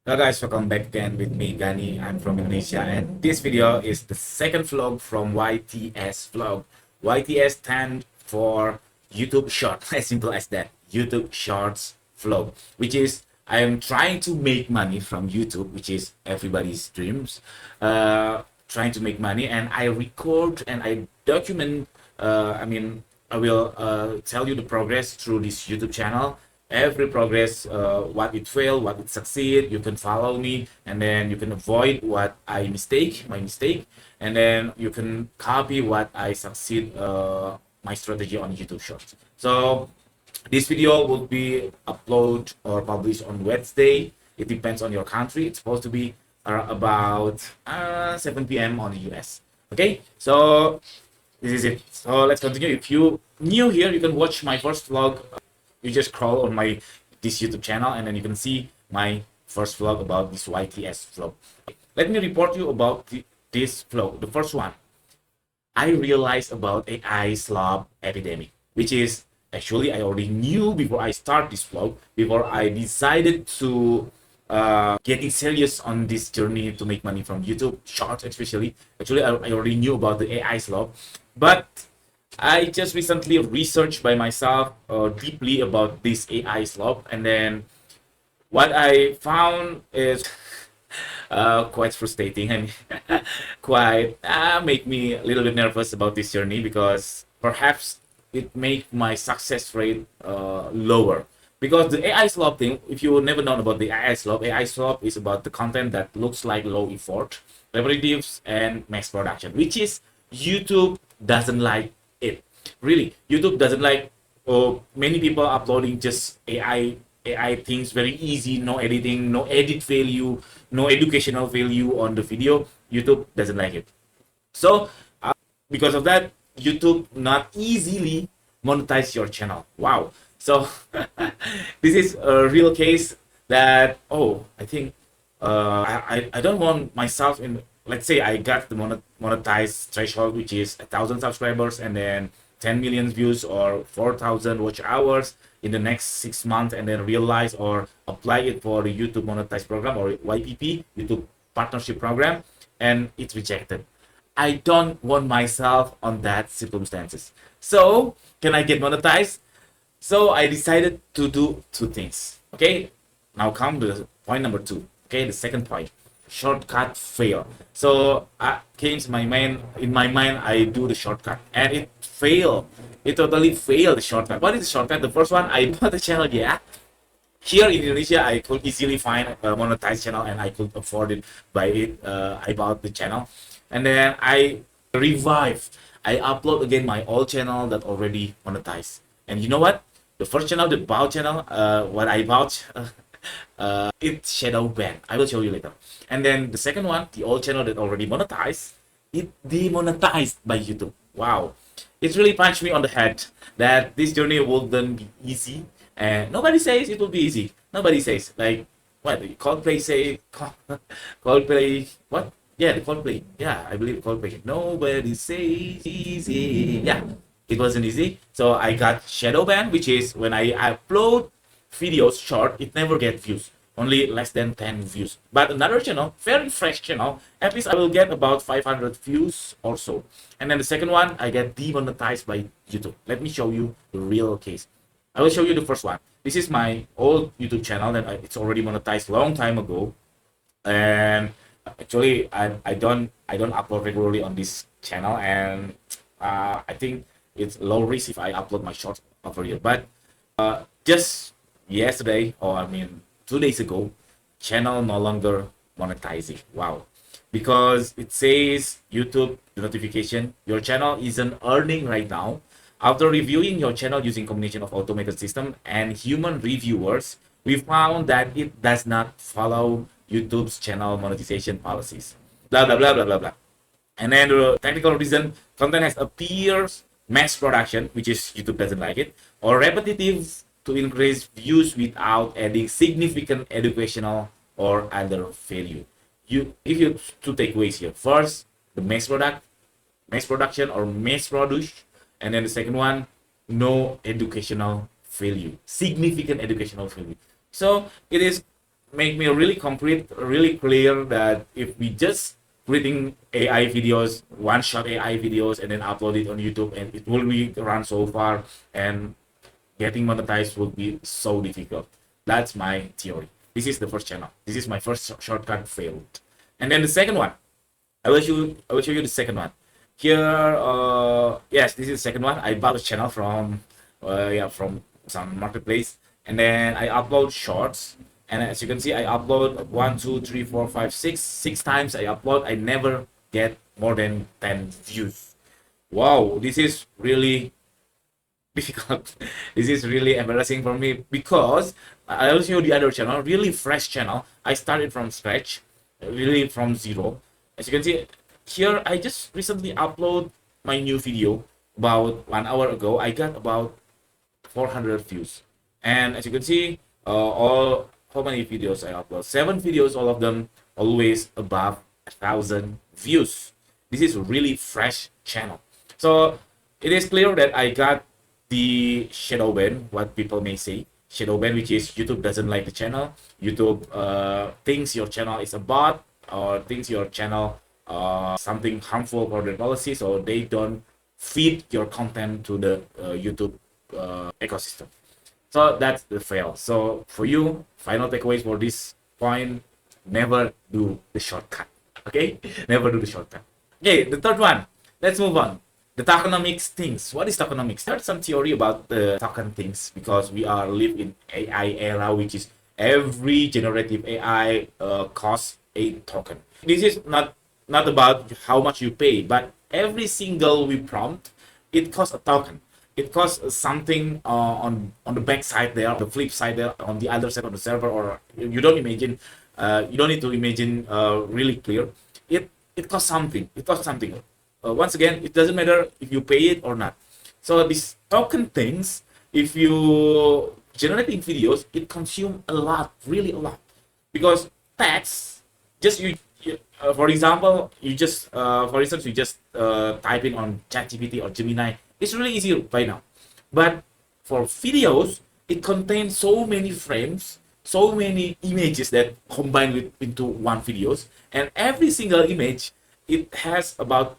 Hello guys, welcome back again with me, Gani. I'm from Indonesia, and this video is the second vlog from YTSVLOG. YTS stand for YouTube Short, as simple as that. YouTube Shorts vlog, which is I am trying to make money from YouTube, which is everybody's dreams. Trying to make money, and I record and I document. I will tell you the progress through this YouTube channel. Every progress, what it fail, what it succeed. You can follow me, and then you can avoid what my mistake, and then you can copy what I succeed, my strategy on YouTube Shorts. So this video will be uploaded or published on Wednesday. It depends on your country. It's supposed to be about 7 p.m. on the US. Okay, so this is it. So let's continue. If you new here, you can watch my first vlog. You just scroll on this YouTube channel, and then you can see my first vlog about this YTS vlog. Let me report you about this vlog. The first one, I realized about AI slop epidemic, which is actually I already knew before I start this vlog, before I decided to getting serious on this journey to make money from YouTube Shorts, especially. Actually, I already knew about the AI slop, but I just recently researched by myself deeply about this AI slop, and then what I found is quite frustrating and quite make me a little bit nervous about this journey, because perhaps it make my success rate lower. Because the AI slop thing, if you never known about the AI slop is about the content that looks like low effort, repetitives, and mass production, which is YouTube doesn't like it. Really, YouTube doesn't like many people uploading just AI things, very easy, no editing, no edit value, no educational value on the video. YouTube doesn't like it. So because of that, YouTube not easily monetize your channel. Wow. So this is a real case that I think I don't want myself in. Let's say I got the monetized threshold, which is 1,000 subscribers, and then 10 million views or 4,000 watch hours in the next 6 months, and then realize or apply it for the YouTube monetized program or YPP, YouTube partnership program, and it's rejected. I don't want myself on that circumstances. So can I get monetized? So I decided to do two things. Okay, now come to point number 2. Okay, the second point, shortcut fail. So came to my mind, in my mind, I do the shortcut and it failed. It totally failed, the shortcut. What is the shortcut? The first one, I bought the channel. Yeah, here in Indonesia I could easily find a monetized channel, and I could afford it by it. I bought the channel, and then I I upload again my old channel that already monetized. And you know what, the first channel, the bought channel, what I bought, it's Shadowbanned. I will show you later. And then the second one, the old channel that already monetized, it demonetized by YouTube. Wow, it really punched me on the head that this journey wouldn't be easy, and nobody says it will be easy. Nobody says, like, what Coldplay say. Coldplay, what? Yeah, the Coldplay. Yeah, I believe Coldplay. Nobody says easy. Yeah, it wasn't easy. So I got Shadowbanned, which is when I upload videos short, it never get views, only less than 10 views. But another channel, very fresh channel, at least I will get about 500 views or so. And then the second one, I get demonetized by YouTube. Let me show you the real case. I will show you the first one. This is my old YouTube channel that it's already monetized long time ago, and actually I don't upload regularly on this channel, and I think it's low risk if I upload my shorts over here. But just yesterday, or 2 days ago, channel no longer monetizing. Wow, because it says YouTube notification, your channel isn't earning right now. After reviewing your channel using combination of automated system and human reviewers, we found that it does not follow YouTube's channel monetization policies. Blah blah blah blah blah blah. And then the technical reason, content has appears mass production, which is YouTube doesn't like it, or repetitive to increase views without adding significant educational or other value. You give you two takeaways here. First, the mass production or mass produce, and then the second one, no educational value, significant educational value. So it is make me really concrete, really clear that if we just creating AI videos, one-shot AI videos, and then upload it on YouTube, and it will be run so far, and getting monetized will be so difficult. That's my theory. This is the first channel. This is my first shortcut failed. And then the second one, I will show you the second one. Here, yes, this is the second one. I bought a channel from, yeah, from some marketplace, and then I upload shorts. And as you can see, I upload 1, 2, 3, 4, 5, 6. 6 times I upload. I never get more than 10 views. Wow, this is really difficult. This is really embarrassing for me because I will show you the other channel, really fresh channel. I started from scratch, really from zero. As you can see here, I just recently upload my new video about 1 hour ago. I got about 400 views, and as you can see, all how many videos I upload? 7 videos, all of them always above 1,000 views. This is a really fresh channel, so it is clear that I got the shadowban, what people may say shadowban, which is YouTube doesn't like the channel. YouTube thinks your channel is a bot, or thinks your channel something harmful for their policy, so they don't feed your content to the YouTube ecosystem. So that's the fail. So for you, final takeaways for this point: never do the shortcut. Okay, never do the shortcut. Okay, the third one. Let's move on. The tokenomics things. What is tokenomics? There's some theory about the token things because we are live in AI era, which is every generative AI costs a token. This is not about how much you pay, but every single we prompt, it costs a token. It costs something on the back side there, the flip side there, on the other side of the server, or you don't imagine, you don't need to imagine really clear. It costs something. It costs something. Once again, it doesn't matter if you pay it or not. So these token things, if you generating videos, it consume a lot, really a lot, because text, just for example, you just for instance, you just type in on ChatGPT or Gemini. It's really easy by now, but for videos, it contains so many frames, so many images that combine into one videos, and every single image, it has about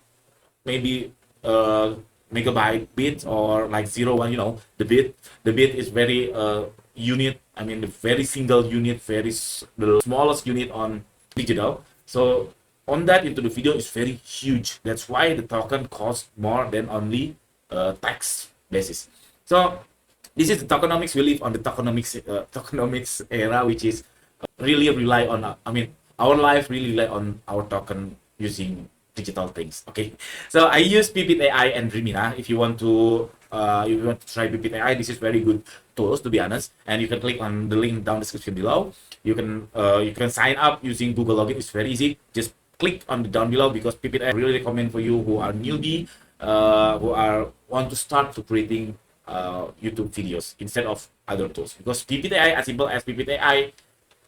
maybe megabyte bit, or like 0, 1, the bit is very unit, I mean the very single unit, the smallest unit on digital. So on that into the video is very huge. That's why the token costs more than only tax basis. So this is the tokenomics. We live on the tokenomics era, which is really rely on our life really rely on our token using digital things. Okay, so I use Pippit.ai and Dreamina. If you want to try Pippit.ai, this is very good tools, to be honest, and you can click on the link down description below. You can sign up using Google login. It's very easy. Just click on the down below, because Pippit.ai really recommend for you who are newbie, want to start to creating YouTube videos instead of other tools, because Pippit.ai, as simple as Pippit.ai,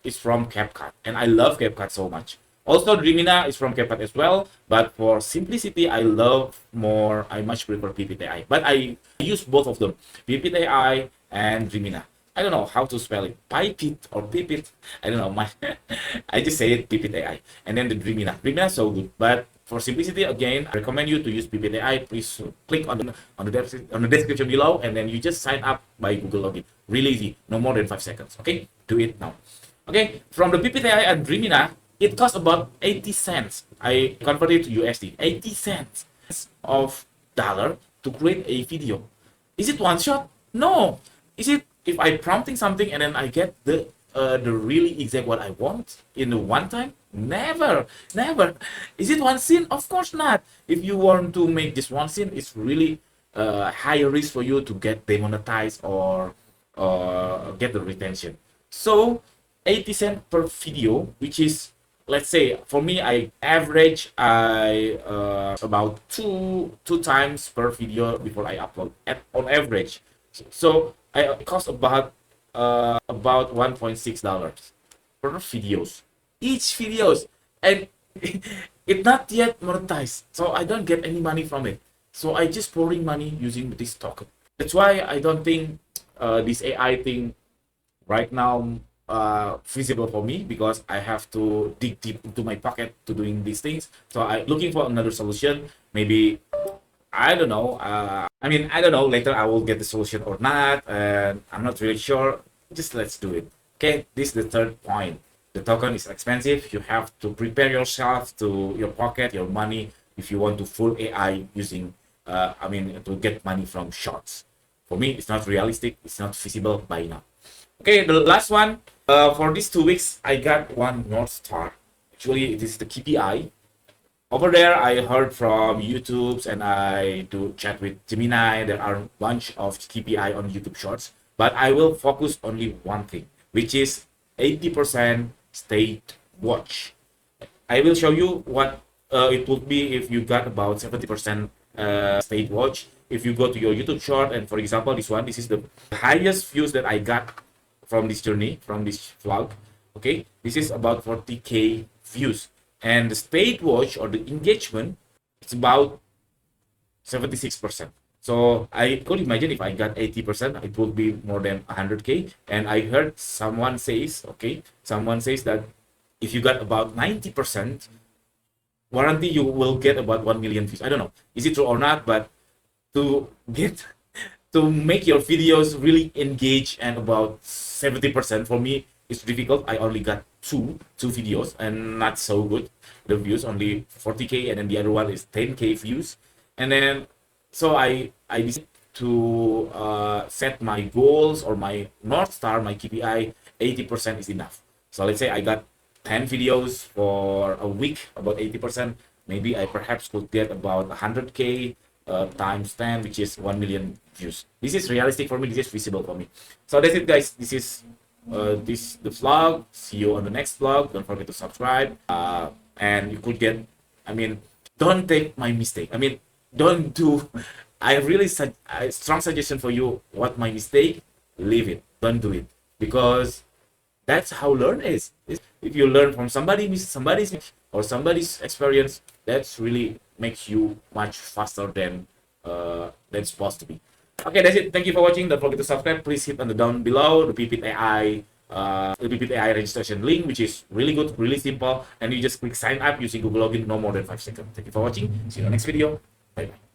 is from CapCut, and I love CapCut so much. Also, Dreamina is from CapCut as well, but for simplicity, I much prefer Pippit.ai. But I use both of them, Pippit.ai and Dreamina. I don't know how to spell it, Pippit or Pippit. I don't know. I just say it Pippit.ai, and then the Dreamina. Dreamina is so good, but for simplicity, again, I recommend you to use Pippit.ai. Please click on the description below, and then you just sign up by Google login. Really easy, no more than 5 seconds. Okay, do it now. Okay, from the Pippit.ai and Dreamina, it costs about 80 cents. I converted to USD. 80 cents of dollar to create a video. Is it one shot? No. Is it if I prompting something and then I get the really exact what I want in the one time? Never, never. Is it one scene? Of course not. If you want to make this one scene, it's really higher risk for you to get demonetized or get the retention. So 80 cents per video, which is, let's say for me, I average about two times per video before I upload on average. So it costs about $1.6 per videos, each videos, and it's not yet monetized, so I don't get any money from it. So I just pouring money using this token. That's why I don't think this AI thing right now feasible for me because I have to dig deep into my pocket to doing these things. So I'm looking for another solution. Maybe I don't know. I don't know. Later I will get the solution or not, and I'm not really sure. Just let's do it. Okay, this is the third point. The token is expensive. You have to prepare yourself to your pocket, your money, if you want to full AI using, to get money from shorts. For me, it's not realistic. It's not feasible by now. Okay, the last one. For these 2 weeks, I got one North Star. Actually, it is the KPI. Over there, I heard from YouTube's and I do chat with Gemini. There are a bunch of KPI on YouTube Shorts, but I will focus only one thing, which is 80% state watch. I will show you what it would be if you got about 70% state watch. If you go to your YouTube short, and for example, this is the highest views that I got from this journey, from this vlog. Okay, this is about 40K views. And the state watch or the engagement, it's about 76%. So I could imagine if I got 80%, it would be more than 100K. And I heard someone says that if you got about 90%, warranty you will get about 1 million views. I don't know, is it true or not, but to make your videos really engage and about 70% for me it's difficult. I only got two videos and not so good. The views only 40K, and then the other one is 10K views. And then so I decided to set my goals or my North Star, my KPI. 80% is enough. So let's say I got 10 videos for a week, about 80%. Maybe I perhaps could get about 100K times 10, which is 1 million views. This is realistic for me. This is feasible for me. So that's it, guys. This is the vlog. See you on the next vlog. Don't forget to subscribe. And you could get, don't take my mistake. Don't do. I really strong suggestion for you. What my mistake? Leave it. Don't do it, because that's how learn is. If you learn from somebody's or somebody's experience, that's really makes you much faster than supposed to be. Okay, that's it. Thank you for watching. Don't forget to subscribe. Please hit on the down below the Pippit.ai registration link, which is really good, really simple, and you just click sign up using Google login, no more than 5 seconds. Thank you for watching. See you in the next video. Bye bye.